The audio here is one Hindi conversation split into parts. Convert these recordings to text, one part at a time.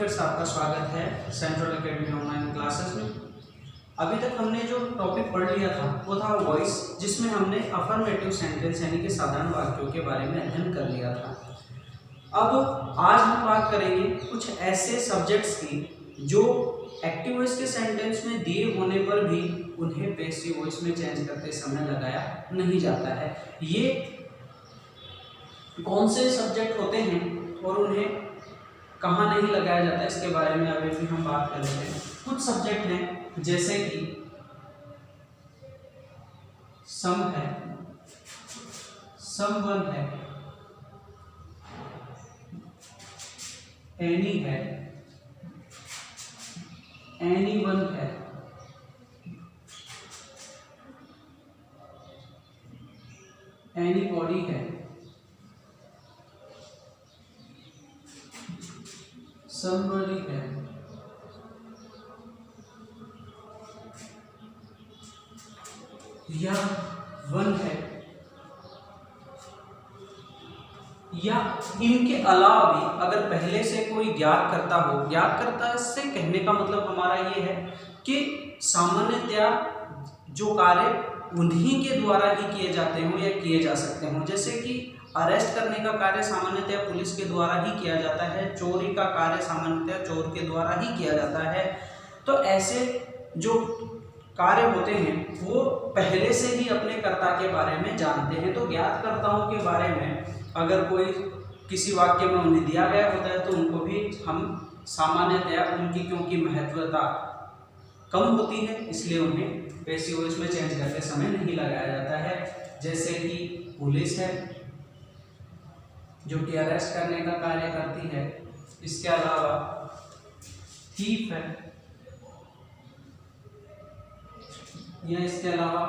फिर से आपका स्वागत है सेंट्रल एकेडमी ऑनलाइन क्लासेस में। अभी तक हमने जो टॉपिक पढ़ लिया था वो था वॉइस, जिसमें हमने अफर्मेटिव सेंटेंस यानी कि साधारण वाक्यों के बारे में अध्ययन कर लिया था। अब आज हम बात करेंगे कुछ ऐसे सब्जेक्ट्स की जो एक्टिव वॉइस के सेंटेंस में दिए होने पर भी उन्हें पैसिव वॉइस में चेंज करते समय लगाया नहीं जाता है। ये कौन से सब्जेक्ट होते हैं और उन्हें कहाँ नहीं लगाया जाता है, इसके बारे में अभी भी हम बात कर लेते हैं। कुछ सब्जेक्ट हैं जैसे कि सम है, समवन है, एनी है, एनीवन है, एनीबॉडी है, somebody है, या वन है, या इनके अलावा भी अगर पहले से कोई ज्ञात करता हो, ज्ञात करता से कहने का मतलब हमारा ये है कि सामान्यतया जो कार्य उन्हीं के द्वारा ही किए जाते हों या किए जा सकते हों। जैसे कि अरेस्ट करने का कार्य सामान्यतया पुलिस के द्वारा ही किया जाता है, चोरी का कार्य सामान्यतया चोर के द्वारा ही किया जाता है। तो ऐसे जो कार्य होते हैं वो पहले से ही अपने कर्ता के बारे में जानते हैं। तो ज्ञातकर्ताओं के बारे में अगर कोई किसी वाक्य में उन्हें दिया गया होता है तो उनको भी हम सामान्यतया उनकी क्योंकि महत्वता कम होती है इसलिए उन्हें पैसिव वॉइस में चेंज करते समय नहीं लगाया जाता है। जैसे कि पुलिस है जो कि अरेस्ट करने का कार्य करती है, इसके अलावा थीफ है, या इसके अलावा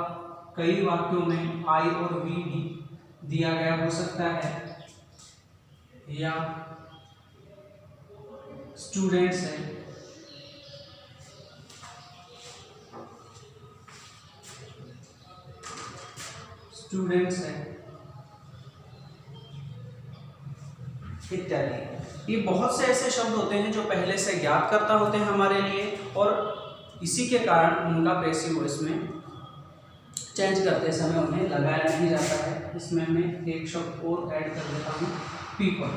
कई वाक्यों में आई और वी भी दिया गया हो सकता है, या स्टूडेंट्स है, इत्यादि। ये बहुत से ऐसे शब्द होते हैं जो पहले से ज्ञात करता होते हैं हमारे लिए और इसी के कारण उनका पैसिव वॉइस में चेंज करते समय उन्हें लगाया नहीं जाता है। इसमें मैं एक शब्द और ऐड कर देता हूँ, पीपल।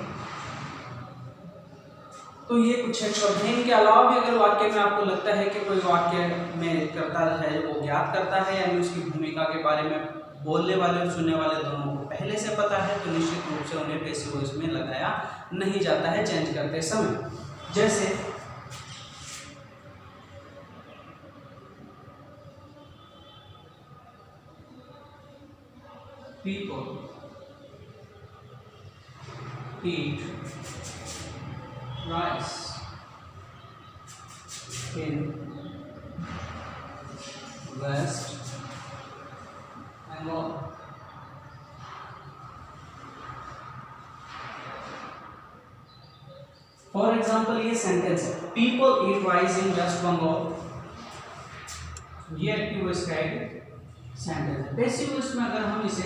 तो ये कुछ एक शब्द हैं। इनके अलावा भी अगर वाक्य में आपको लगता है कि कोई वाक्य में करता है वो ज्ञात करता है यानी उसकी भूमिका के बारे में बोलने वाले और सुनने वाले दोनों को पहले से पता है तो निश्चित रूप से उन्हें पैसिव वॉइस में लगाया नहीं जाता है चेंज करते समय। जैसे people eat rice in West Bengal. For example ये सेंटेंस है, पीपल ईट राइस इन वेस्ट बंगाल। ये एक्टिव वॉइस का एक सेंटेंस है। पैसिव वॉइस में अगर हम इसे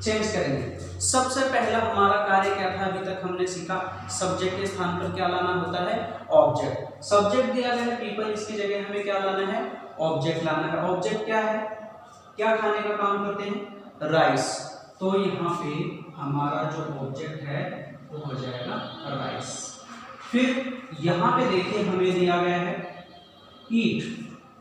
चेंज करेंगे, सबसे पहला हमारा कार्य क्या था अभी तक हमने सीखा, सब्जेक्ट के स्थान पर क्या लाना होता है, ऑब्जेक्ट। सब्जेक्ट दिया गया है पीपल, इसकी जगह हमें क्या लाना है, ऑब्जेक्ट लाना है। ऑब्जेक्ट क्या है, क्या खाने का काम करते हैं, राइस। तो यहाँ पे हमारा जो ऑब्जेक्ट है वो हो जाएगा राइस। फिर यहाँ पे देखिए हमें दिया गया है ईट,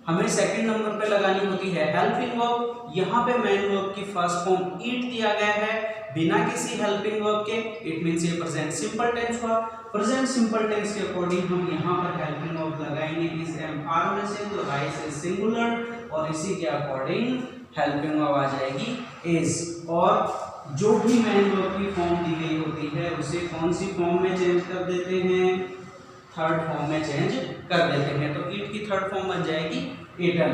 हमें सेकंड नंबर पे लगानी होती है हेल्पिंग वर्ब। यहाँ पे मेन वर्ब की फर्स्ट फॉर्म ईट दिया गया है बिना किसी हेल्पिंग वर्ब के। इट मींस ये प्रेजेंट सिंपल टेंस हुआ। प्रेजेंट सिंपल टेंस के अकॉर्डिंग हम यहाँ पर हेल्पिंग वर्ब लगाएंगे इस एम-आर में से, तो राइस इज सिंगुलर और इसी के अकॉर्डिंग हेल्पिंग वर्ब आ जाएगी इज। और जो भी मेन वर्ब की फॉर्म दी गई होती है उसे कौन सी फॉर्म में चेंज कर देते हैं, थर्ड फॉर्म में चेंज कर देते हैं। तो ईट की थर्ड फॉर्म बन जाएगी ईटन।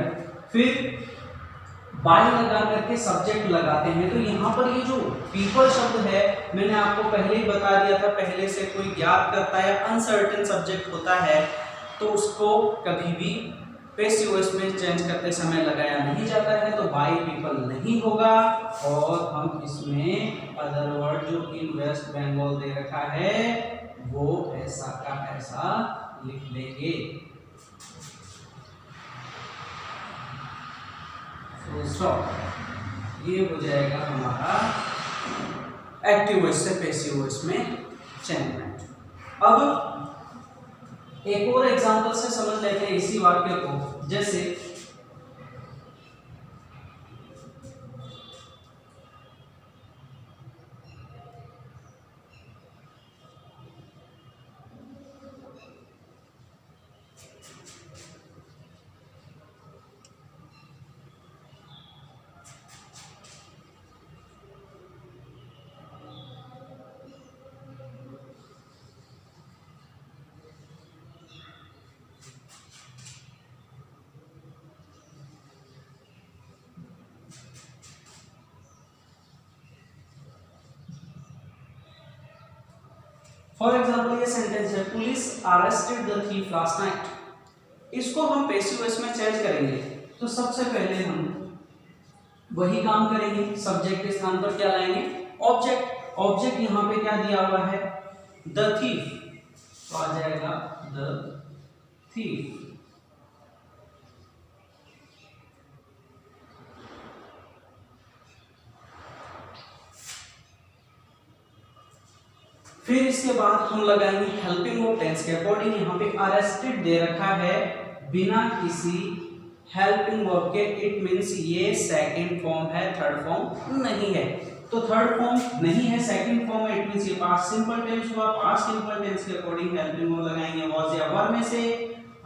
फिर बाय लगा करके सब्जेक्ट लगाते हैं। तो यहाँ पर ये जो पीपल शब्द है मैंने आपको पहले ही बता दिया था, पहले से कोई ज्ञात करता है अनसर्टेन सब्जेक्ट होता है तो उसको कभी भी पैसिव वॉइस में चेंज करते समय लगाया नहीं जाता है, तो बाय पीपल नहीं होगा। और हम इसमें अदर वर्ड जो कि वेस्ट बंगाल दे रखा है वो ऐसा का ऐसा लिख लेंगे। Full stop. ये हो जाएगा हमारा एक्टिव वॉइस से पैसिव वॉइस में चेंजमेंट। अब एक और एग्जांपल से समझ लेते हैं इसी वाक्य को। जैसे फॉर एग्जाम्पल ये सेंटेंस है, police arrested the thief last night. इसको हम पैसिव वॉइस में चेंज करेंगे। तो सबसे पहले हम वही काम करेंगे, सब्जेक्ट के स्थान पर क्या लाएंगे, ऑब्जेक्ट। ऑब्जेक्ट यहाँ पे क्या दिया हुआ है, द थीफ, तो आ जाएगा द थीफ। फिर इसके बाद हम लगाएंगे हेल्पिंग वर्ब टेंस के अकॉर्डिंग। यहाँ पे अरेस्टेड दे रखा है बिना किसी हेल्पिंग वर्ब के, इट मींस ये सेकंड फॉर्म है, थर्ड फॉर्म नहीं है। तो थर्ड फॉर्म नहीं है, सेकंड फॉर्म है, इट मींस ये पास्ट सिंपल टेंस हुआ। पास्ट सिंपल टेंस के अकॉर्डिंग हेल्पिंग वर्ब लगाएंगे वाज या वर में से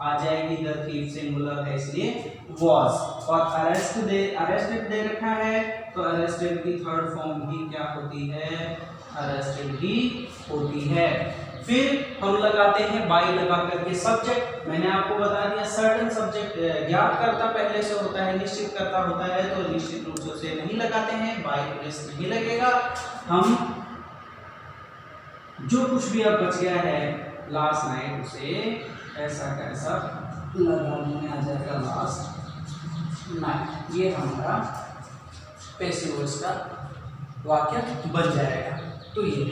आ जाएगी, द थीफ सिंगुलर है इसलिए वाज। और अरेस्टेड दे रखा है, तो अरेस्टेड की थर्ड फॉर्म भी क्या होती है, अरेस्टेड ही होती है। फिर हम लगाते हैं बाय लगा करके सब्जेक्ट। मैंने आपको बता दिया सर्टेन सब्जेक्ट ज्ञात करता पहले से होता है, निश्चित करता होता है, तो निश्चित रूप से उसे नहीं लगाते हैं, बाय प्लेस नहीं लगेगा। हम जो कुछ भी अब बच गया है लास्ट नाइट उसे ऐसा कैसा लगाने आ जाएगा, लास्ट नाइट। ये हमारा पैसिव वॉइस का वाक्य बन जाएगा। तो ये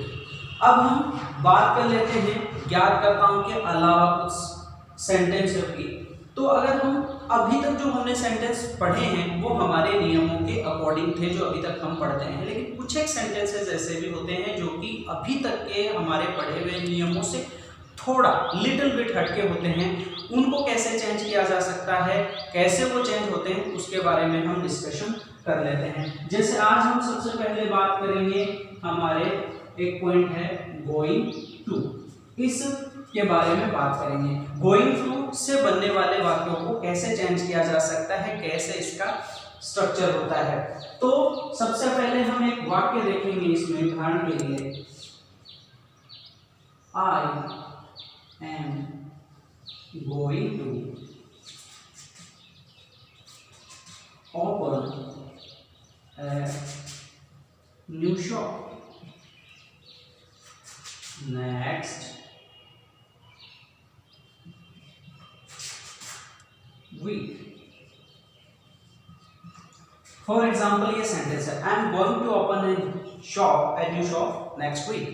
अब हम बात कर लेते हैं ज्ञातकर्ताओं के अलावा कुछ सेंटेंस की। तो अगर हम अभी तक जो हमने सेंटेंस पढ़े हैं वो हमारे नियमों के अकॉर्डिंग थे, जो अभी तक हम पढ़ते हैं, लेकिन कुछ एक सेंटेंसेस ऐसे भी होते हैं जो कि अभी तक के हमारे पढ़े हुए नियमों से थोड़ा लिटिल बिट हटके होते हैं। उनको कैसे चेंज किया जा सकता है, कैसे वो चेंज होते हैं, उसके बारे में हम डिस्कशन कर लेते हैं। जैसे आज हम सबसे पहले बात करेंगे, हमारे एक पॉइंट है गोइंग टू, इस के बारे में बात करेंगे। गोइंग टू से बनने वाले वाक्यों को कैसे चेंज किया जा सकता है, कैसे इसका स्ट्रक्चर होता है। तो सबसे पहले हम एक वाक्य देखेंगे इसमें उदाहरण के लिए, I am going to open a new shop next week। For example ये सेंटेंस है, I am going to open a new shop next week.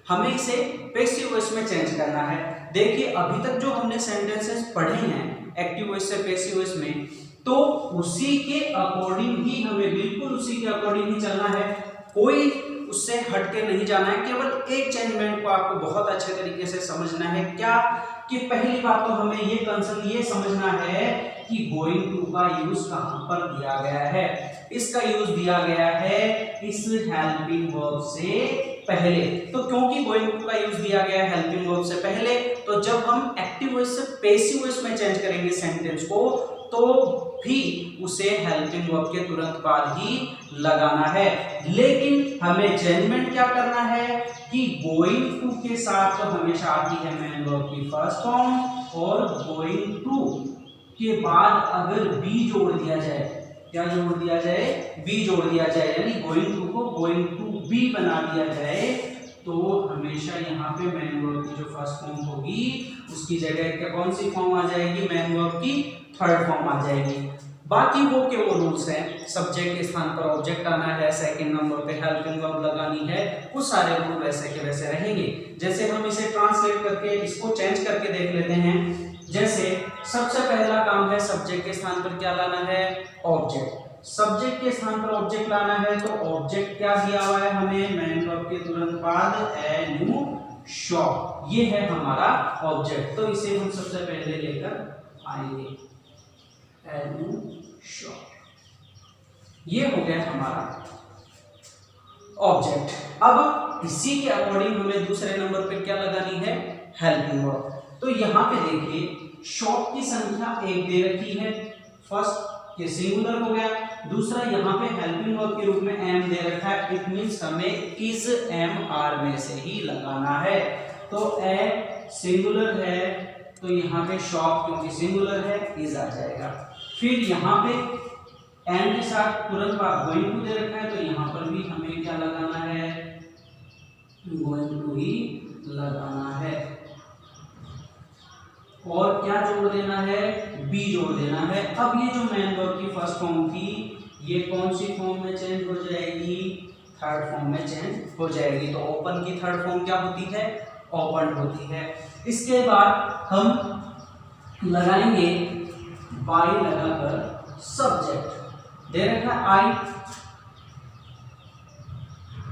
हमें इसे पैसिव वॉइस में चेंज करना है। देखिए अभी तक जो हमने सेंटेंसेस पढ़े हैं एक्टिव वॉइस से पैसिव वॉइस में, तो उसी के अकॉर्डिंग ही हमें, बिल्कुल उसी के अकॉर्डिंग ही चलना है, कोई उससे हट के नहीं जाना है। केवल एक चेंजमेंट को आपको बहुत अच्छे तरीके से समझना है। क्या कि पहली बात तो हमें ये कंसर्न ये समझना है कि गोइंग टू का यूज कहां पर दिया गया है। इसका यूज दिया गया है इस हेल्पिंग वर्ब से पहले। तो क्योंकि गोइंग टू का यूज दिया गया है हेल्पिंग वर्ब से पहले, तो जब हम एक्टिव वॉइस से पैसिव वॉइस में चेंज करेंगे सेंटेंस को, तो भी उसे हेल्पिंग वर्ब के तुरंत बाद ही लगाना है। लेकिन हमें चेंजमेंट क्या करना है कि गोइंग टू के साथ तो हमेशा आती है मेन वर्ब की फर्स्ट फॉर्म, और गोइंग टू के बाद अगर बी जोड़ दिया जाए, क्या जोड़ दिया जाए, बी जोड़ दिया जाए, यानी गोइंग टू को गोइंग टू बी बना दिया जाए, तो हमेशा यहाँ पे मेन वर्ब की जो फर्स्ट फॉर्म होगी उसकी जगह क्या कौन सी फॉर्म आ जाएगी, मेन वर्ब की थर्ड फॉर्म आ जाएगी। बाकी वो के वो रूल्स हैं, सब्जेक्ट के स्थान पर ऑब्जेक्ट आना है, सेकंड नंबर पे हेल्पिंग वर्ब लगानी है, वो सारे रूल वैसे के वैसे रहेंगे। जैसे हम इसे ट्रांसलेट करके इसको चेंज करके देख लेते हैं। जैसे सबसे पहला काम है सब्जेक्ट के स्थान पर क्या लाना है, ऑब्जेक्ट। सब्जेक्ट के स्थान पर ऑब्जेक्ट लाना है तो ऑब्जेक्ट क्या दिया हुआ है हमें, मैन वर्ब के तुरंत बाद ए न्यू शॉप, ये है हमारा ऑब्जेक्ट। तो इसे हम सबसे पहले लेकर आएंगे, ए न्यू शॉप, ये हो गया हमारा ऑब्जेक्ट। अब इसी के अकॉर्डिंग हमें दूसरे नंबर पे क्या लगानी है, हेल्पिंग वर्ब। तो यहाँ पे देखिए शॉप की संख्या 1 दे रखी है, फर्स्ट ये सिंगुलर हो गया, दूसरा यहाँ पे हेल्पिंग वर्ब के रूप में एम दे रखा है, इट मींस हमें इज एम आर में से ही लगाना है। तो ए सिंगुलर है तो यहाँ पे शॉप क्योंकि सिंगुलर है इज आ जाएगा। फिर यहाँ पे एम के साथ तुरंत बाद गोइंग टू दे रखा है तो यहाँ पर भी हमें क्या लगाना है, गोइंग टू ही लगाना है। और क्या जोड़ देना है, बी जोड़ देना है। अब ये जो मैन वर्ब की फर्स्ट फॉर्म थी ये कौन सी फॉर्म में चेंज हो जाएगी, थर्ड फॉर्म में चेंज हो जाएगी। तो ओपन की थर्ड फॉर्म क्या होती है, ओपन होती है। इसके बाद हम लगाएंगे बाई लगाकर सब्जेक्ट दे रखा आई,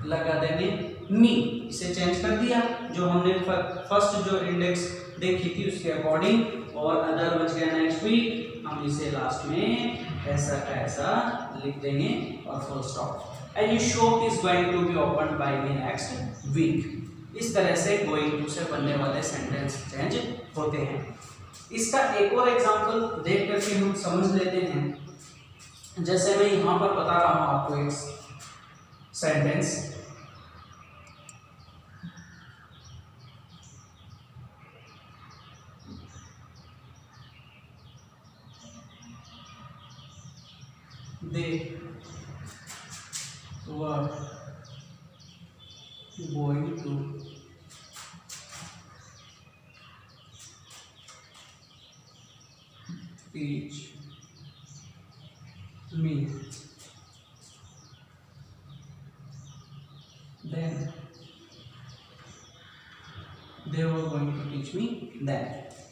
लगा देंगे मी, इसे चेंज कर दिया जो हमने फर्स्ट जो इंडेक्स देखी थी उसके अकॉर्डिंग, और अदर बच गया नेक्स्ट वीक, हम इसे लास्ट में ऐसा का ऐसा लिख देंगे और full stop. And your shop is going to be open by the next week. इस तरह से गोइंग टू से बनने वाले सेंटेंस चेंज होते हैं। इसका एक और एग्जांपल देख करके हम समझ लेते हैं। जैसे मैं यहाँ पर बता रहा हूँ आपको एक sentence, they were going to teach me then, they were going to teach me then।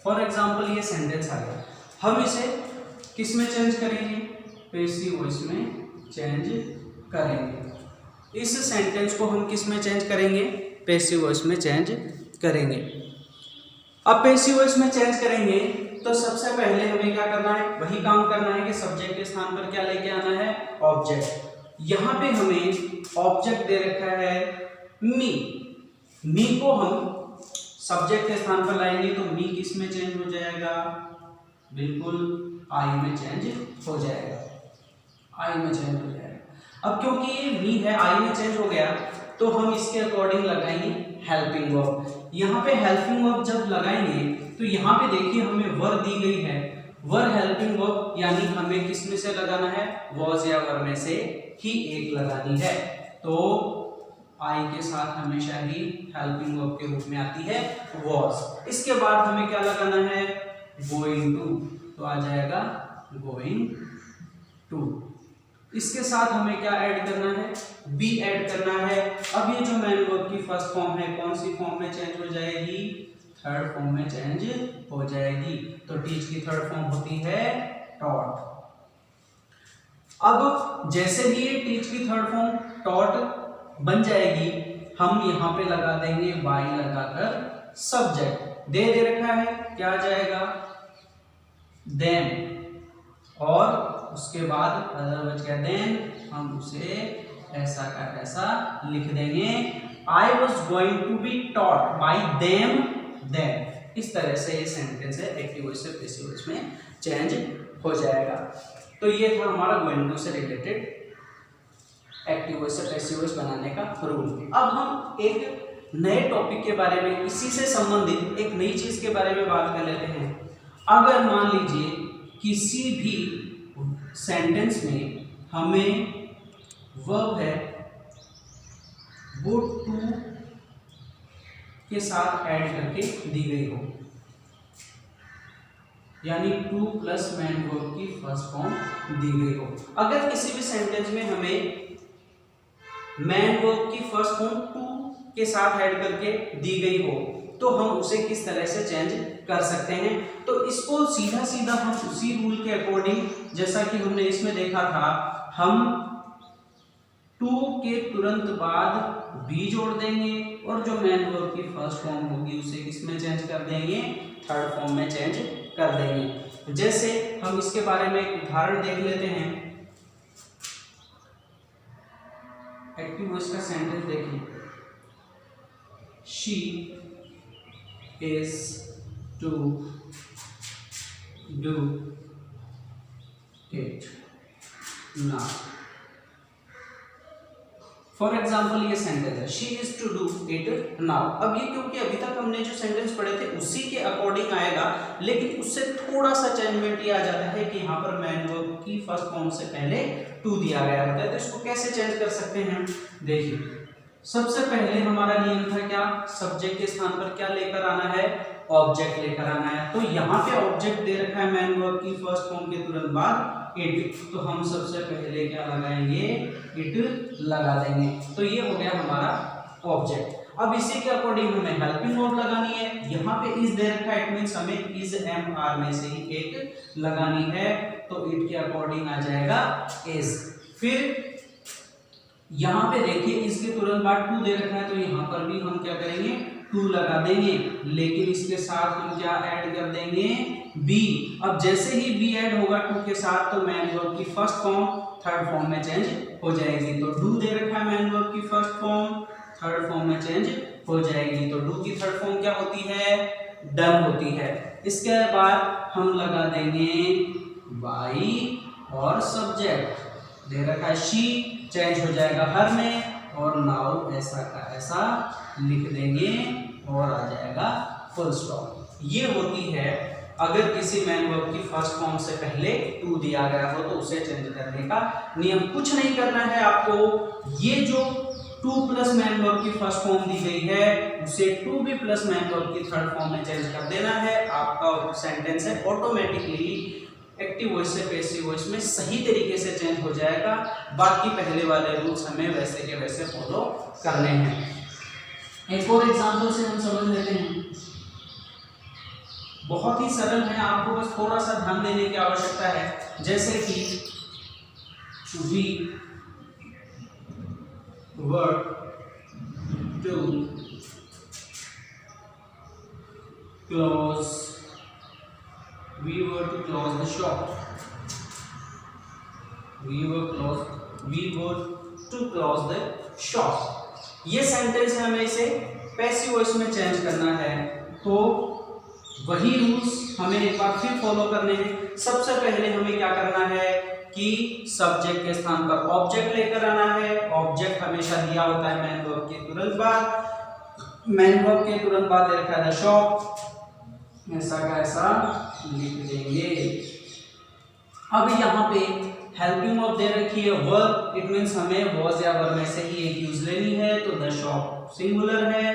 For example ये सेंटेंस आ गया, हम इसे किस में चेंज करेंगे, पैसिव वॉइस में चेंज करेंगे। इस सेंटेंस को हम किस में चेंज करेंगे, पैसिव वॉइस में चेंज करेंगे। अब पैसिव वॉइस में चेंज करेंगे तो सबसे पहले हमें क्या करना है, वही काम करना है कि सब्जेक्ट के स्थान पर क्या लेके आना है, ऑब्जेक्ट। यहाँ पे हमें ऑब्जेक्ट दे रखा है मी, मी को हम सब्जेक्ट के स्थान पर लाएंगे तो मी किस में चेंज हो जाएगा, बिल्कुल आई में चेंज हो जाएगा, आई में चेंज हो जाएगा। अब क्योंकि ये मी है आई में चेंज हो गया तो हम इसके अकॉर्डिंग लगाएंगे हेल्पिंग वर्ब। यहाँ पे हेल्पिंग वर्ब जब लगाएंगे तो यहाँ पे देखिए हमें वर दी गई है, वर हेल्पिंग वर्ब, यानी हमें किस में से लगाना है, वॉज या वर में से ही एक लगानी है। तो आई के साथ हमेशा ही हेल्पिंग वर्ब के रूप में आती है वॉज। इसके बाद हमें क्या लगाना है, गोइंग टू, तो आ जाएगा गोइंग टू। इसके साथ हमें क्या ऐड करना है, बी ऐड करना है। अब ये जो मैन वर्ब की फर्स्ट फॉर्म है कौन सी फॉर्म में चेंज हो जाएगी, थर्ड फॉर्म में चेंज हो जाएगी। तो टीच की थर्ड फॉर्म होती है टॉट। अब जैसे ही ये टीच की थर्ड फॉर्म टॉट बन जाएगी हम यहाँ पे लगा देंगे बाई लगाकर सब्जेक्ट, दे रखा है क्या आ जाएगा, देन, और उसके बाद अदर बच गया देन, हम उसे ऐसा का ऐसा लिख देंगे, I was going to be taught by them then. इस तरह से ये सेंटेंस है एक्टिव वॉइस से पैसिव वॉइस में चेंज हो जाएगा। तो ये था हमारा गोइंग टू से रिलेटेड एक्टिव वॉइस से पैसिव वॉइस बनाने का रूल। अब हम एक नए टॉपिक के बारे में, इसी से संबंधित एक नई चीज के बारे में बात कर लेते हैं। अगर मान लीजिए किसी भी सेंटेंस में हमें वर्ब है वो टू के साथ ऐड करके दी गई हो, यानी टू प्लस मैन वर्ब की फर्स्ट फॉर्म दी गई हो। अगर किसी भी सेंटेंस में हमें मैन वर्ब की फर्स्ट फॉर्म टू के साथ ऐड करके दी गई हो तो हम उसे किस तरह से चेंज कर सकते हैं। तो इसको सीधा सीधा हम उसी रूल के अकॉर्डिंग, जैसा कि हमने इसमें देखा था, हम टू के तुरंत बाद बी जोड़ देंगे और जो मैन वर्ब की फर्स्ट फॉर्म होगी उसे किसमें चेंज कर देंगे, थर्ड फॉर्म में चेंज कर देंगे। जैसे हम इसके बारे में एक उदाहरण देख लेते हैं। एक्टिव वॉइस का सेंटेंस देखिए, she is to do it now. For example ये सेंटेंस है, she is to do it now. अब ये क्योंकि अभी तक हमने जो सेंटेंस पढ़े थे उसी के अकॉर्डिंग आएगा, लेकिन उससे थोड़ा सा चेंजमेंट ये आ जाता है कि यहाँ पर मैन वर्ब की फर्स्ट फॉर्म से पहले टू दिया गया होता है। तो इसको कैसे चेंज कर सकते हैं, देखिए सबसे पहले हमारा नियम था क्या, सब्जेक्ट के स्थान पर क्या लेकर आना है, ऑब्जेक्ट लेकर आना है। तो यहाँ पे ऑब्जेक्ट दे रखा है मैन वर्ब की फर्स्ट फॉर्म के तुरंत बाद इट, तो हम सबसे पहले क्या लगाएंगे, इट लगा देंगे। तो ये हो गया हमारा ऑब्जेक्ट। अब इसी के अकॉर्डिंग हमें हेल्पिंग वर्ब लगानी है। यहाँ पे इज दे रखा है, इट मींस हमें इज एम आर में से ही एक लगानी है, तो इट के अकॉर्डिंग आ जाएगा इज। फिर यहाँ पे देखिए इसके तुरंत बाद टू दे रखा है, तो यहाँ पर भी हम क्या करेंगे, टू लगा देंगे, लेकिन इसके साथ हम क्या ऐड कर देंगे, बी। अब जैसे ही बी ऐड होगा टू के साथ तो मैन वर्ब की फर्स्ट फॉर्म थर्ड फॉर्म में चेंज हो जाएगी। तो डू दे रखा है मैन वर्ब की फर्स्ट फॉर्म, थर्ड फॉर्म में चेंज हो जाएगी। तो डू की थर्ड फॉर्म क्या होती है, डन होती है। इसके बाद हम लगा देंगे बाई और सब्जेक्ट दे रखा है शी, चेंज हो जाएगा हर में, और नाउ ऐसा का ऐसा लिख देंगे और आ जाएगा फुल स्टॉप। ये होती है अगर किसी मैन वर्ब की फर्स्ट फॉर्म से पहले टू दिया गया हो तो उसे चेंज करने का नियम। कुछ नहीं करना है आपको, ये जो टू प्लस मैन वर्ब की फर्स्ट फॉर्म दी गई है उसे to be plus main verb की थर्ड फॉर्म में चेंज कर देना है। आपका सेंटेंस है ऑटोमेटिकली एक्टिव वॉइस से पैसिव वॉइस में सही तरीके से चेंज हो जाएगा। बाकी पहले वाले रूल्स हमें वैसे के वैसे फॉलो करने हैं। एक और एग्जांपल से हम समझ लेते हैं, बहुत ही सरल है, आपको बस थोड़ा सा ध्यान देने की आवश्यकता है। जैसे कि we were to close, we were to close the shop, we were to close the shop। ये सेंटेंस है, हमें इसे पैसिव वॉइस में चेंज करना है, तो वही रूल्स हमें एक बार फिर फॉलो करने हैं। सबसे पहले हमें क्या करना है कि सब्जेक्ट के स्थान पर ऑब्जेक्ट लेकर आना है। ऑब्जेक्ट हमेशा दिया होता है मैन वर्ब के तुरंत बाद, मैन वर्ब के तुरंत बाद लिखा है द शॉप, ऐसा का ऐसा लिख देंगे। अब यहाँ पे हेल्पिंग वर्ब दे रखी है वर्ब, इट मींस हमें वॉज या वर्ब में से ही एक यूज लेनी है। तो द शॉप सिंगुलर है,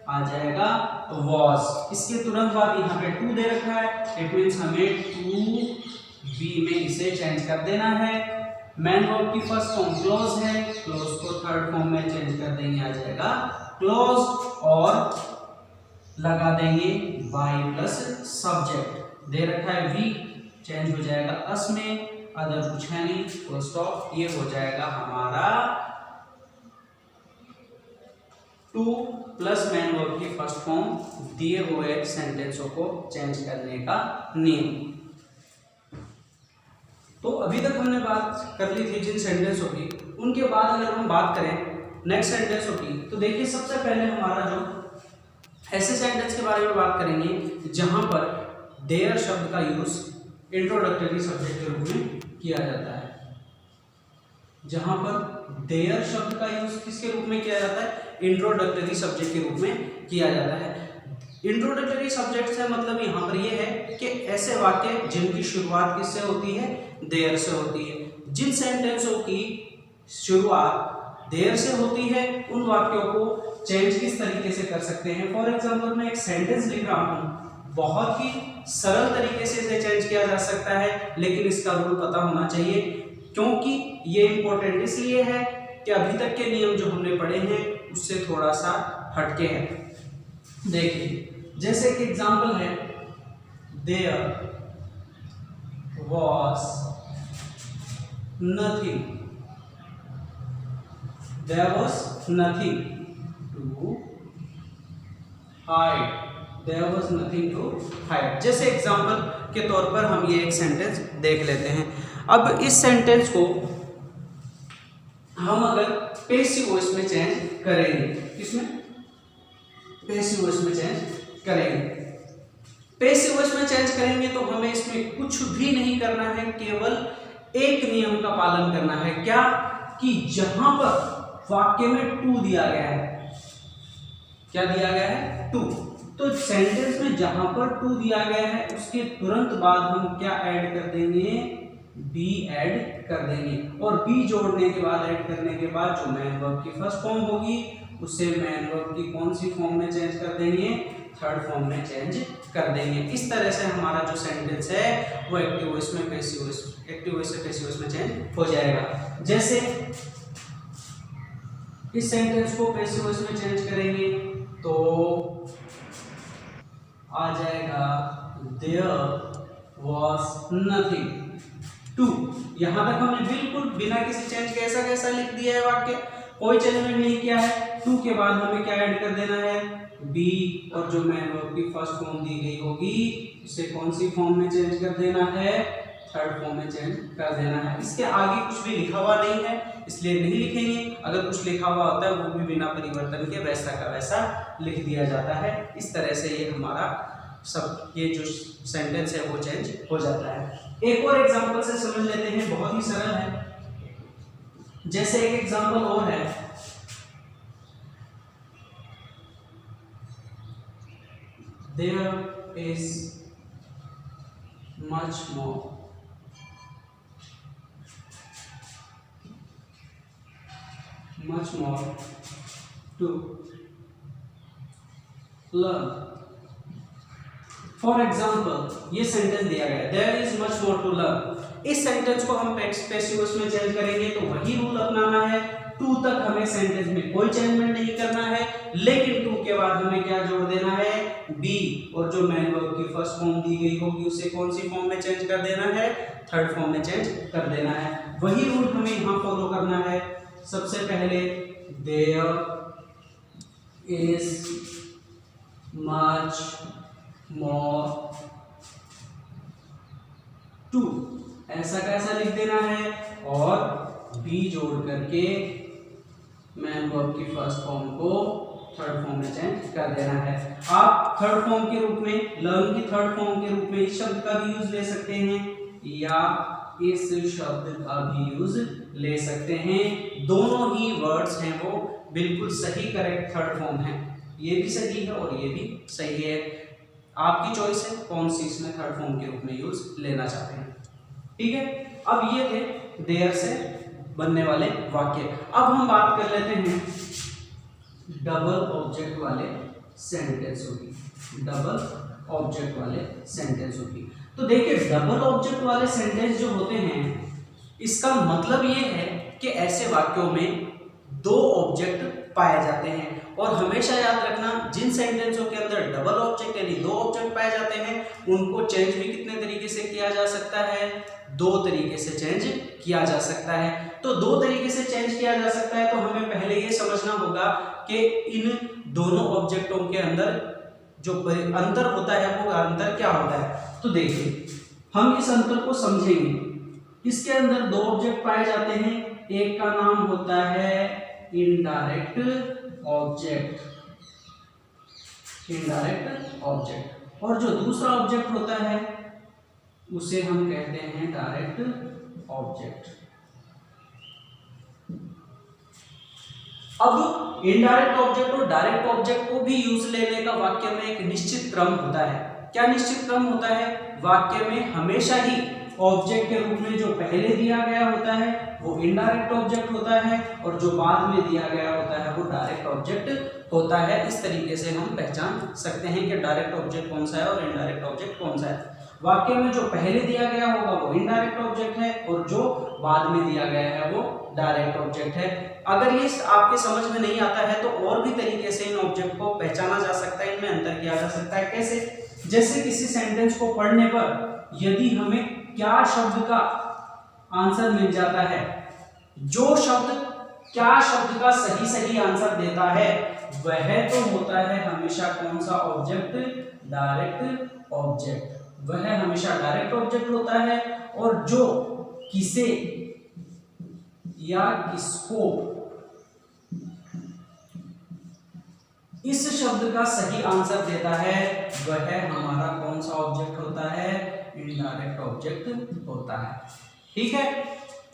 आ जाएगा वॉज। इसके तुरंत बाद यहाँ पे टू दे रखा है, इट मींस हमें टू बी में इसे चेंज कर देना है। मैन वर्ब की फर्स्ट फॉर्म क्लोज है, क्लोज को थर्ड फॉर्म में चेंज कर देंगे, आ जाएगा क्लोज, और लगा देंगे बाई प्लस सब्जेक्ट दे रखा है वी, चेंज हो जाएगा अस में, अदर कुछ है नहीं, फुल स्टॉप। ये हो जाएगा हमारा टू प्लस मैन वर्ब की फर्स्ट फॉर्म दिए हुए सेंटेंसों को चेंज करने का नियम। तो अभी तक हमने बात कर ली थी जिन सेंटेंसों की, उनके बाद अगर हम बात करें नेक्स्ट सेंटेंसों की, तो देखिए सबसे पहले हमारा जो ऐसे सेंटेंस के बारे में बात करेंगे जहां पर देयर शब्द का यूज इंट्रोडक्टरी सब्जेक्ट के रूप में किया जाता है। जहां पर देयर शब्द का यूज किसके रूप में किया जाता है, इंट्रोडक्टरी सब्जेक्ट के रूप में किया जाता है। इंट्रोडक्टरी सब्जेक्ट से मतलब यहाँ पर यह है कि ऐसे वाक्य जिनकी शुरुआत किससे होती है, देयर से होती है। जिन सेंटेंसों की शुरुआत देयर से होती है उन वाक्यों को चेंज किस तरीके से कर सकते हैं। फॉर एग्जाम्पल मैं एक सेंटेंस लिख रहा हूँ, बहुत ही सरल तरीके से इसे चेंज किया जा सकता है, लेकिन इसका रूल पता होना चाहिए, क्योंकि ये इंपॉर्टेंट इसलिए है कि अभी तक के नियम जो हमने पढ़े हैं उससे थोड़ा सा हटके हैं। देखिए जैसे कि एग्जांपल है, there was nothing, there was nothing to hide, there was nothing to hide। जैसे एग्जांपल के तौर पर हम ये एक सेंटेंस देख लेते हैं। अब इस सेंटेंस को हम अगर पैसिव वॉइस में चेंज करेंगे, इसमें पैसिव वॉइस में चेंज करेंगे, पैसिव वॉइस में चेंज करेंगे तो हमें इसमें कुछ भी नहीं करना है, केवल एक नियम का पालन करना है। क्या? कि जहां पर वाक्य में टू दिया गया है, क्या दिया गया है? टू। तो सेंटेंस में जहां पर टू दिया गया है उसके तुरंत बाद हम क्या ऐड कर देंगे? बी ऐड कर देंगे, और बी जोड़ने के बाद, ऐड करने के बाद जो मैन वर्ब की फर्स्ट फॉर्म होगी उसे मैन वर्ब की कौन सी फॉर्म में चेंज कर देंगे? थर्ड फॉर्म में चेंज कर देंगे। इस तरह से हमारा जो सेंटेंस है वो एक्टिव वॉइस में पैसिव वॉइस, एक्टिव वॉइस से पैसिव वॉइस में चेंज हो जाएगा। जैसे इस सेंटेंस को पैसिव वॉइस में चेंज करेंगे तो आ जाएगा देयर वाज नथिंग टू। यहां तक हमने बिल्कुल बिना किसी चेंज के ऐसा कैसा लिख दिया है वाक्य, कोई चेंजमेंट नहीं किया है। टू के बाद हमें क्या ऐड कर देना है? बी, और जो मैन वर्ब की फर्स्ट फॉर्म दी गई होगी उसे कौन सी फॉर्म में चेंज कर देना है? थर्ड फॉर्म में चेंज कर देना है। इसके आगे कुछ भी लिखा हुआ नहीं है इसलिए नहीं लिखेंगे, अगर कुछ लिखा हुआ होता है वो भी बिना परिवर्तन के वैसा का वैसा लिख दिया जाता है। इस तरह से ये हमारा सब ये जो सेंटेंस है वो चेंज हो जाता है। एक और एग्जांपल से समझ लेते हैं, बहुत ही सरल है। जैसे एक एग्जांपल और है, there is much more to learn। For example ये सेंटेंस दिया गया है, there is much more to learn. इस सेंटेंस को हम पैसिव वॉइस में चेंज करेंगे तो वही रूल अपनाना है। टू तक हमें सेंटेंस में कोई चेंजमेंट नहीं करना है, लेकिन टू के बाद हमें क्या जोड़ देना है? बी, और जो मैन वर्ब की फर्स्ट फॉर्म दी गई होगी उसे कौन सी फॉर्म में चेंज कर देना है? थर्ड फॉर्म में चेंज कर देना है। वही रूल हमें यहाँ फॉलो करना है। सबसे पहले there is much more to, ऐसा कैसा लिख देना है, और बी जोड़ करके मैन वर्ब की फर्स्ट फॉर्म को थर्ड फॉर्म में चेंज कर देना है। आप थर्ड फॉर्म के रूप में, लर्न की थर्ड फॉर्म के रूप में इस शब्द का भी यूज ले सकते हैं या इस शब्द का भी यूज ले सकते हैं। दोनों ही वर्ड्स हैं वो बिल्कुल सही करेक्ट थर्ड फॉर्म है, ये भी सही है और ये भी सही है। आपकी चॉइस है कौन सी इसमें थर्ड फॉर्म के रूप में यूज लेना चाहते हैं। ठीक है, अब ये थे देयर से बनने वाले वाक्य। अब हम बात कर लेते हैं डबल ऑब्जेक्ट वाले सेंटेंसों की। डबल ऑब्जेक्ट वाले सेंटेंसों की तो देखिए, डबल ऑब्जेक्ट वाले सेंटेंस जो होते हैं इसका मतलब ये है कि ऐसे वाक्यों में दो ऑब्जेक्ट पाए जाते हैं। और हमेशा याद रखना, जिन सेंटेंसों के अंदर डबल ऑब्जेक्ट यानी दो ऑब्जेक्ट पाए जाते हैं उनको चेंज भी कितने तरीके से किया जा सकता है? दो तरीके से चेंज किया जा सकता है। तो दो तरीके से चेंज किया जा सकता है, तो हमें पहले ये समझना होगा कि इन दोनों ऑब्जेक्टों के अंदर जो अंतर होता है वो अंतर क्या होता है। तो देखिए, हम इस अंतर को समझेंगे। इसके अंदर दो ऑब्जेक्ट पाए जाते हैं, एक का नाम होता है इनडायरेक्ट ऑब्जेक्ट, इनडायरेक्ट ऑब्जेक्ट, और जो दूसरा ऑब्जेक्ट होता है उसे हम कहते हैं डायरेक्ट ऑब्जेक्ट। अब इनडायरेक्ट ऑब्जेक्ट और डायरेक्ट ऑब्जेक्ट को भी यूज लेने का वाक्य में एक निश्चित क्रम होता है। क्या निश्चित क्रम होता है? वाक्य में हमेशा ही ऑब्जेक्ट के रूप में जो पहले दिया गया होता है वो इनडायरेक्ट ऑब्जेक्ट होता है और जो बाद में दिया गया होता है वो डायरेक्ट ऑब्जेक्ट होता है। इस तरीके से हम पहचान सकते हैं कि डायरेक्ट ऑब्जेक्ट कौन सा है और इनडायरेक्ट ऑब्जेक्ट कौन सा है। वाक्य में जो पहले दिया गया होगा वो इनडायरेक्ट ऑब्जेक्ट है और जो बाद में दिया गया है वो डायरेक्ट ऑब्जेक्ट है। अगर ये आपके समझ में नहीं आता है तो और भी तरीके से इन ऑब्जेक्ट को पहचाना जा सकता है, इनमें अंतर किया जा सकता है। कैसे? जैसे किसी सेंटेंस को पढ़ने पर यदि हमें क्या शब्द का आंसर मिल जाता है, जो शब्द क्या शब्द का सही आंसर देता है वह तो होता है हमेशा कौन सा ऑब्जेक्ट? Direct object. वह हमेशा डायरेक्ट ऑब्जेक्ट होता है और जो किसे या किसको इस शब्द का सही आंसर देता है वह हमारा कौन सा ऑब्जेक्ट होता है? इनडायरेक्ट ऑब्जेक्ट होता है। ठीक है,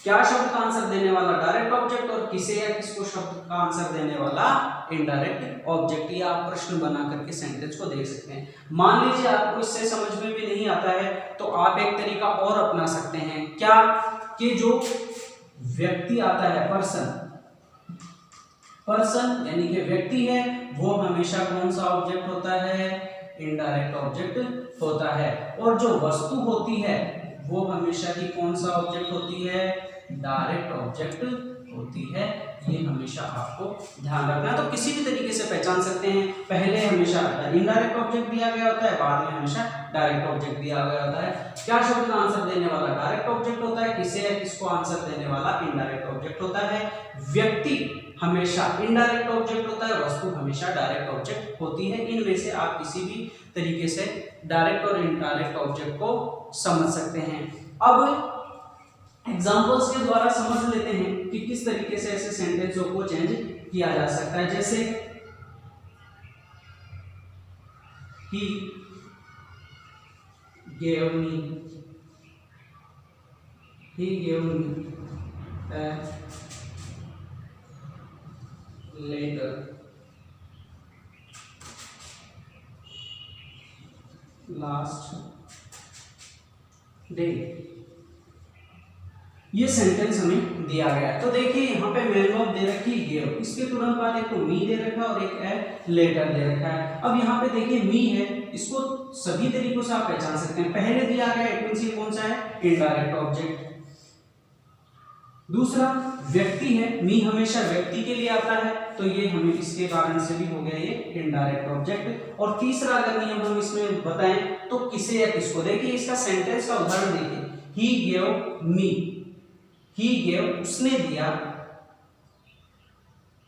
क्या शब्द का आंसर देने वाला डायरेक्ट ऑब्जेक्ट और किसे या किसको शब्द का आंसर देने वाला इनडायरेक्ट ऑब्जेक्ट। ये आप प्रश्न बना करके सेंटेंस को देख सकते हैं। मान लीजिए आपको इससे समझ में भी नहीं आता है तो आप एक तरीका और अपना सकते हैं। क्या? कि जो व्यक्ति आता है, पर्सन यानी कि व्यक्ति है, वो हमेशा कौन सा ऑब्जेक्ट होता है? इनडायरेक्ट ऑब्जेक्ट होता है। और जो वस्तु होती है वो हमेशा ही कौन सा ऑब्जेक्ट होती है? डायरेक्ट ऑब्जेक्ट होती है। ये हमेशा आपको ध्यान रखना है। तो किसी भी तरीके से पहचान सकते हैं। पहले हमेशा इनडायरेक्ट ऑब्जेक्ट दिया गया होता है, बाद में हमेशा डायरेक्ट ऑब्जेक्ट दिया गया होता है। क्या शब्द का आंसर देने वाला डायरेक्ट ऑब्जेक्ट होता है, किसे या किसको आंसर देने वाला इनडायरेक्ट ऑब्जेक्ट होता है। व्यक्ति हमेशा इनडायरेक्ट ऑब्जेक्ट होता है, वस्तु हमेशा डायरेक्ट ऑब्जेक्ट होती है। इनमें से आप किसी भी तरीके से डायरेक्ट और इनडायरेक्ट ऑब्जेक्ट को समझ सकते हैं। अब एग्जांपल्स के द्वारा समझ लेते हैं कि किस तरीके से ऐसे सेंटेंसों को चेंज किया जा सकता है। जैसे he gave me a letter last day। ये सेंटेंस हमें दिया गया है। तो देखिए यहाँ पे मैन वर्ब दे रखी है गिव, इसके तुरंत बाद एक तो मी दे रखा है और एक है लेटर दे रखा है। अब यहाँ पे देखिए मी है, इसको सभी तरीकों से आप पहचान सकते हैं। पहले दिया गया इट मींस ये कौन सा है? Indirect object. दूसरा व्यक्ति है, मी हमेशा व्यक्ति के लिए आता है तो ये हमें इसके कारण से भी हो गया ये इनडायरेक्ट ऑब्जेक्ट। और तीसरा अगर नियम हम इसमें बताएं तो किसे या किसको। देखिए इसका सेंटेंस का उदाहरण देखिए, he gave me, he gave उसने दिया,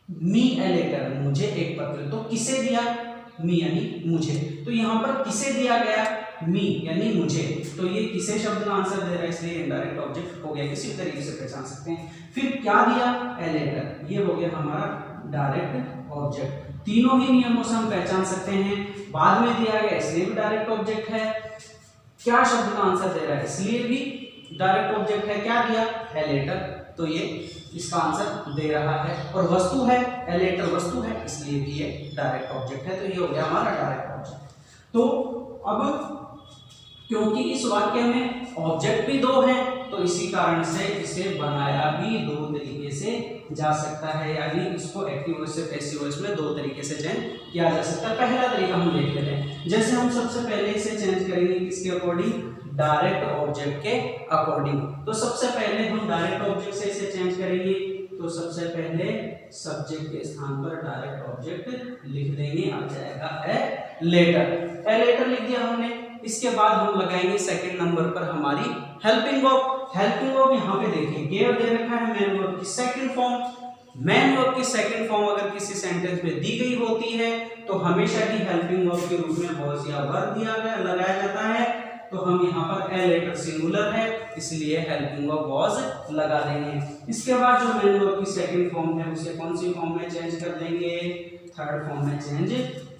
मी ए लेटर मुझे एक पत्र। तो किसे दिया? मी यानी मुझे। तो यहां पर किसे दिया गया? मी यानी मुझे। तो ये किसे शब्द का आंसर दे रहा है, इसलिए इनडायरेक्ट ऑब्जेक्ट हो गया। किसी तरीके से पहचान सकते हैं। फिर क्या दिया? ए लेटर, ये हो गया हमारा डायरेक्ट ऑब्जेक्ट। तीनों ही नियमों से हम पहचान सकते हैं। बाद में दिया गया इसलिए भी डायरेक्ट ऑब्जेक्ट है। क्या शब्द का आंसर दे रहा है इसलिए भी डायरेक्ट ऑब्जेक्ट है। क्या दिया? ए लेटर, तो ये इसका आंसर दे रहा है। और वस्तु है, ए लेटर वस्तु है, इसलिए भी ये डायरेक्ट ऑब्जेक्ट है। तो ये हो गया हमारा डायरेक्ट ऑब्जेक्ट। तो अब क्योंकि इस वाक्य में ऑब्जेक्ट भी दो हैं तो इसी कारण से इसे बनाया भी दो तरीके से जा सकता है, यानी इसको एक्टिव वॉइस से पैसिव वॉइस में दो तरीके से चेंज किया जा सकता है। पहला तरीका हम देख लेते हैं। जैसे हम सबसे पहले इसे चेंज करेंगे किसके अकॉर्डिंग? डायरेक्ट ऑब्जेक्ट के अकॉर्डिंग। तो सबसे पहले हम डायरेक्ट ऑब्जेक्ट से इसे चेंज करेंगे। तो सबसे पहले सब्जेक्ट के स्थान पर डायरेक्ट ऑब्जेक्ट लिख देंगे, आ जाएगा ए लेटर। ए लेटर लिख दिया हमने। इसके बाद हम लगाएंगे सेकंड नंबर पर हमारी हेल्पिंग वर्ब। हेल्पिंग वर्ब यहाँ पे देखिए गेव दे रखा है, मैन वर्ब की सेकंड फॉर्म। मैन वर्ब की सेकंड फॉर्म अगर किसी सेंटेंस में दी गई होती है तो हमेशा ही हेल्पिंग वर्ब के रूप में वॉज या वर दिया गया लगाया जाता है। तो हम यहाँ पर ए लेटर सिंगुलर है इसलिए हेल्पिंग वर्ब वॉज लगा देंगे। इसके बाद जो मैन वर्ब की सेकंड फॉर्म है उसे कौन सी फॉर्म में चेंज कर देंगे? थर्ड फॉर्म में चेंज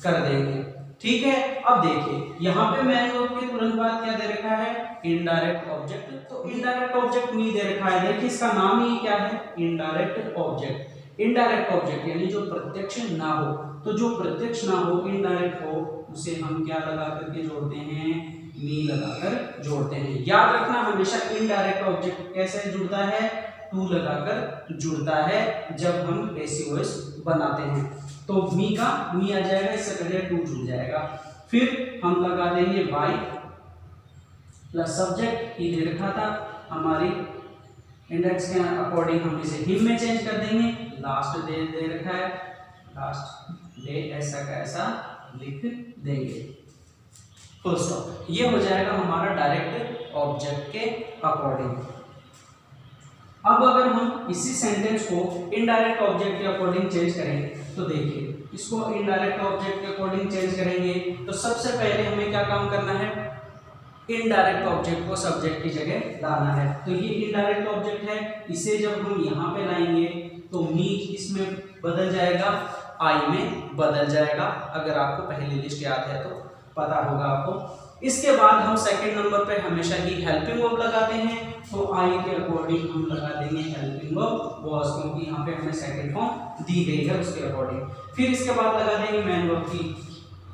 कर देंगे। ठीक है, अब देखिए यहाँ पे मैन वर्ब के तुरंत बाद क्या दे रखा है? Indirect object. तो इनडायरेक्ट ऑब्जेक्ट मी दे रखा है। देखिए इसका नाम ही क्या है? Indirect object. इनडायरेक्ट ऑब्जेक्ट यानी जो प्रत्यक्ष ना हो। तो जो प्रत्यक्ष ना हो, इनडायरेक्ट हो, उसे हम क्या लगा करके जोड़ते हैं? मी लगाकर जोड़ते हैं। याद रखना हमेशा इनडायरेक्ट ऑब्जेक्ट कैसे जुड़ता है, टू लगाकर जुड़ता है जब हम पैसिव वॉइस बनाते हैं। तो मी का मी आ जाएगा, इससे पहले टू जुड़ जाएगा। फिर हम लगा देंगे बाय प्लस सब्जेक्ट, ही दे रखा था हमारी इंडेक्स के अकॉर्डिंग हम इसे हिम में चेंज कर देंगे। लास्ट डे दे रखा है, लास्ट डे ऐसा का ऐसा लिख देंगे, फुल स्टॉप। ये हो जाएगा हमारा डायरेक्ट ऑब्जेक्ट के अकॉर्डिंग। अब अगर हम इसी सेंटेंस को इनडायरेक्ट ऑब्जेक्ट के अकॉर्डिंग चेंज करें तो देखिए, इसको इनडायरेक्ट ऑब्जेक्ट के अकॉर्डिंग चेंज करेंगे तो सबसे पहले हमें क्या काम करना है, इनडायरेक्ट ऑब्जेक्ट को सब्जेक्ट की जगह लाना है। तो ये इनडायरेक्ट ऑब्जेक्ट है, इसे जब हम यहाँ पे लाएंगे तो मी इसमें बदल जाएगा, आई में बदल जाएगा। अगर आपको पहली लिस्ट याद है तो पता होगा आपको। इसके बाद हम सेकंड नंबर पे हमेशा ही हेल्पिंग वर्ब लगाते हैं, तो आई के अकॉर्डिंग हम लगा देंगे हेल्पिंग वर्ब वाज, क्योंकि यहाँ पे हमें सेकंड फॉर्म दी गई है उसके अकॉर्डिंग। फिर इसके बाद लगा देंगे मैन वर्ब की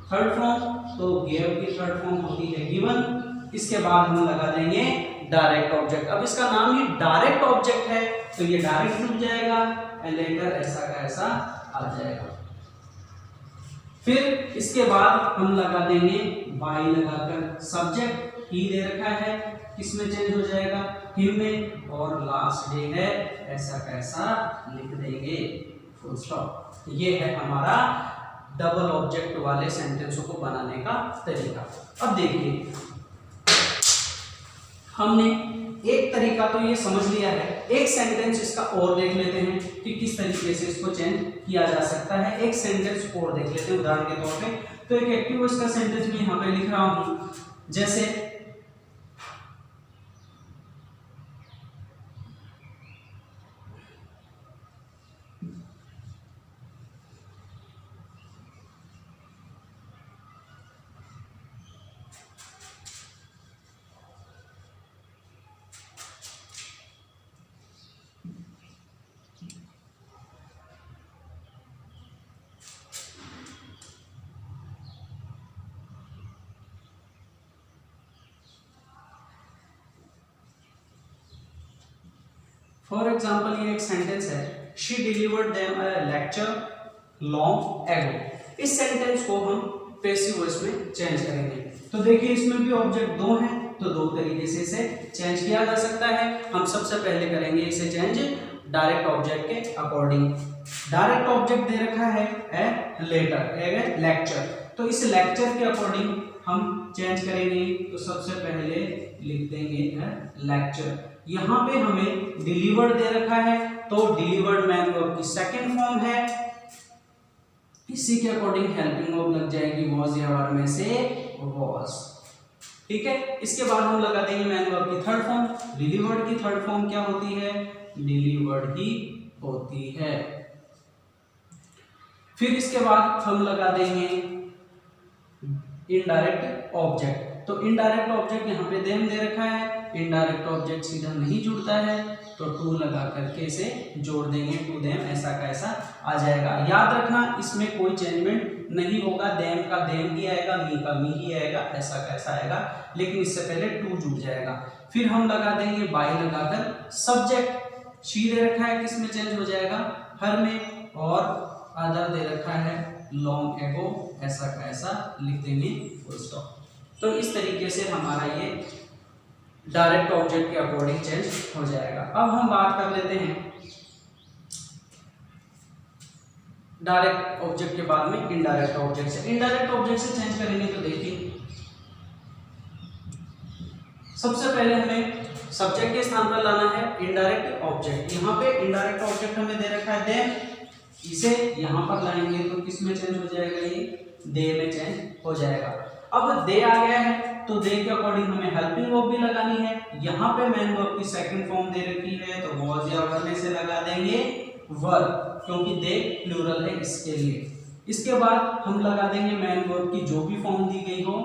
थर्ड फॉर्म, तो गेव की थर्ड फॉर्म होती है गिवन। इसके बाद हम लगा देंगे डायरेक्ट ऑब्जेक्ट। अब इसका नाम ही डायरेक्ट ऑब्जेक्ट है तो ये डायरेक्ट जुड़ जाएगा, लेटर ऐसा का ऐसा आ जाएगा। फिर इसके बाद हम लगा देंगे बाय लगाकर सब्जेक्ट, ही दे रखा है, किसमें चेंज हो जाएगा, हिम में, और लास्ट डे है ऐसा कैसा लिख देंगे, फुल स्टॉप। ये है हमारा डबल ऑब्जेक्ट वाले सेंटेंसों को बनाने का तरीका। अब देखिए, हमने एक तरीका तो ये समझ लिया है, एक सेंटेंस इसका और देख लेते हैं कि किस तरीके से इसको चेंज किया जा सकता है। एक सेंटेंस और देख लेते हैं उदाहरण के तौर पे। तो एक एक्टिव वॉइस का सेंटेंस भी यहाँ पे लिख रहा हूं, जैसे फॉर एग्जाम्पल ये एक सेंटेंस है, she delivered them a lecture long ago. इस सेंटेंस को हम पैसिव वॉइस में चेंज करेंगे। तो देखिए, इसमें भी ऑब्जेक्ट दो हैं, तो दो तरीके से इसे चेंज किया जा सकता है। हम सबसे पहले करेंगे इसे चेंज डायरेक्ट ऑब्जेक्ट के अकॉर्डिंग। डायरेक्ट ऑब्जेक्ट दे रखा है ए लेटर, ए लेक्चर, तो इस लेक्चर के अकॉर्डिंग हम चेंज करेंगे। तो सबसे पहले लिख देंगे लेक्चर। यहाँ पे हमें डिलीवर्ड दे रखा है, तो डिलीवर्ड मैन वर्ब की सेकंड फॉर्म है, इसी के अकॉर्डिंग हेल्पिंग वर्ब लग जाएगी वॉज या वर में से वॉज। ठीक है, इसके बाद हम लगा देंगे मैन वर्ब की थर्ड फॉर्म। डिलीवर्ड की थर्ड फॉर्म क्या होती है, डिलीवर्ड ही होती है। फिर इसके बाद हम लगा देंगे इनडायरेक्ट ऑब्जेक्ट। तो इनडायरेक्ट ऑब्जेक्ट यहाँ पे देम दे रखा है, इनडायरेक्ट ऑब्जेक्ट सीधा नहीं जुड़ता है, तो टू लगा करके इसे जोड़ देंगे, टू देम ऐसा का ऐसा आ जाएगा। याद रखना इसमें कोई चेंजमेंट नहीं होगा, देम का देम ही आएगा, मी का मी ही आएगा, ऐसा का ऐसा आएगा, लेकिन इससे पहले टू जुड़ जाएगा। फिर हम लगा देंगे बाय लगाकर सब्जेक्ट, शी दे रखा है, किस में चेंज हो जाएगा, हर में, और अदर दे रखा है लॉन्ग एगो, ऐसा का ऐसा लिख देंगे, फुल स्टॉप। तो इस तरीके से हमारा ये डायरेक्ट ऑब्जेक्ट के अकॉर्डिंग चेंज हो जाएगा। अब हम बात कर लेते हैं डायरेक्ट ऑब्जेक्ट के बाद में इनडायरेक्ट ऑब्जेक्ट से। इनडायरेक्ट ऑब्जेक्ट से चेंज करेंगे तो देखिए, सबसे पहले हमें सब्जेक्ट के स्थान पर लाना है इनडायरेक्ट ऑब्जेक्ट। यहाँ पे इनडायरेक्ट ऑब्जेक्ट हमें दे रखा है देम, इसे यहाँ पर लाएंगे तो किस में चेंज हो जाएगा, ये दे में चेंज हो जाएगा। अब दे आ गया है तो दे के अकॉर्डिंग हमें हेल्पिंग वर्ब भी लगानी है। यहाँ पे मैन वर्ब की सेकंड फॉर्म दे रखी है, तो वॉज या वर में से लगा देंगे वर, क्योंकि दे प्लूरल है इसके लिए। इसके बाद हम लगा देंगे मैन वर्ब की जो भी फॉर्म दी गई हो,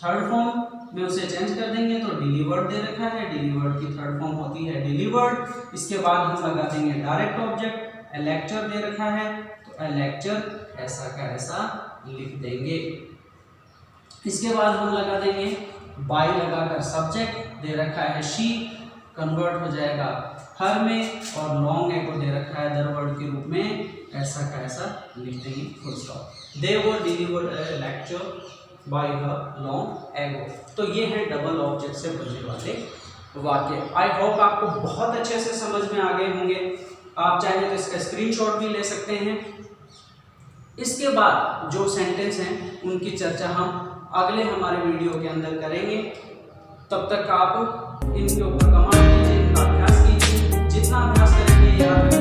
थर्ड फॉर्म में उसे चेंज कर देंगे। तो डिलीवर्ड दे रखा है, डिलीवर्ड की थर्ड फॉर्म होती है डिलीवर्ड। इसके बाद हम लगा देंगे डायरेक्ट ऑब्जेक्ट, ए लेक्चर दे रखा है, तो ए लेक्चर ऐसा का ऐसा लिख देंगे। इसके बाद हम लगा देंगे बाय लगाकर सब्जेक्ट दे रखा है शी, कन्वर्ट हो जाएगा हर में, और लॉन्ग एगो दे रखा है अदर वर्ड के रूप में, ऐसा का ऐसा लिख देंगे full stop. They were delivered lecture bye her long ago. तो ये है डबल ऑब्जेक्ट से बने वाले वाक्य। आई होप आपको बहुत अच्छे से समझ में आ गए होंगे। आप चाहे तो इसका स्क्रीनशॉट भी ले सकते हैं। इसके बाद जो सेंटेंस हैं उनकी चर्चा हम अगले हमारे वीडियो के अंदर करेंगे। तब तक आप इनके ऊपर कमांड कीजिए, इनका अभ्यास कीजिए, जितना अभ्यास करेंगे याद